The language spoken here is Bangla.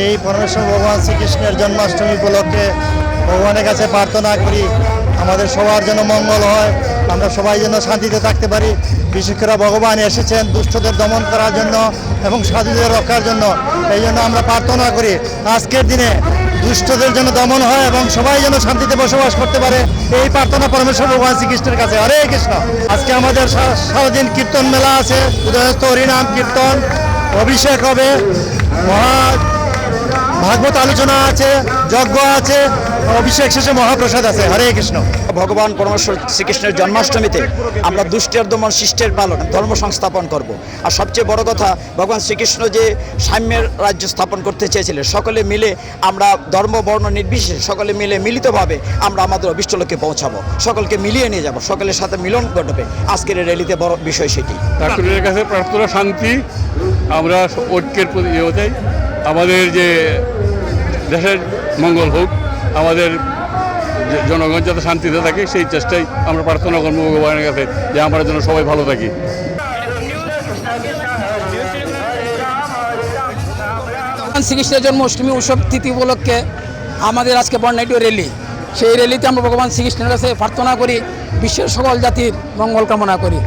এই পরমেশ্বর ভগবান শ্রীকৃষ্ণের জন্মাষ্টমী উপলক্ষে ভগবানের কাছে প্রার্থনা করি আমাদের সবার যেন মঙ্গল হয়, আমরা সবাই যেন শান্তিতে থাকতে পারি। বিশেষ করে ভগবান এসেছেন দুষ্টদের দমন করার জন্য এবং সাধুদের রক্ষার জন্য। এই জন্য আমরা প্রার্থনা করি আজকের দিনে দুষ্টদের যেন দমন হয় এবং সবাই যেন শান্তিতে বসবাস করতে পারে, এই প্রার্থনা পরমেশ্বর ভগবান শ্রীকৃষ্ণের কাছে। হরে কৃষ্ণ। আজকে আমাদের সারাদিন কীর্তন মেলা আছে, উদয়স্থ হরিনাম কীর্তন, অভিষেক হবে, ভাগবত আলোচনা আছে, যজ্ঞ আছে, অভিষেক শেষে মহাপ্রসাদ আছে। হরে কৃষ্ণ। ভগবান পরমেশ্বর শ্রীকৃষ্ণের জন্মাষ্টমীতে আমরা দুষ্টের দমন শিষ্টের পালন ধর্ম সংস্থাপন করব। আর সবচেয়ে বড় কথা, ভগবান শ্রীকৃষ্ণ যে সাম্যের রাজ্য স্থাপন করতে চেয়েছিলেন, সকলে মিলে আমরা ধর্ম বর্ণ নির্বিশেষে সকলে মিলে মিলিতভাবে আমরা আমাদের অভিষ্ট লক্ষ্যে পৌঁছাবো, সকলকে মিলিয়ে নিয়ে যাব, সকলের সাথে মিলন ঘটবে। আজকের এই র্যালিতে বড় বিষয় সেটি। ঠাকুরের কাছে প্রার্থনা শান্তি, আমরা ঐক্যের প্রতি চাই, আমাদের যে দেশের মঙ্গল হোক, আমাদের জনগণ যাতে শান্তিতে থাকে সেই চেষ্টাই আমরা প্রার্থনা করবো ভগবানের কাছে যে আমরা যেন সবাই ভালো থাকি। শ্রীকৃষ্ণের জন্মাষ্টমী উৎসব তিথি উপলক্ষে আমাদের আজকে বর্ণাঢ্য র্যালি। সেই র্যালিতে আমরা ভগবান শ্রীকৃষ্ণের কাছে প্রার্থনা করি, বিশ্বের সকল জাতির মঙ্গল কামনা করি।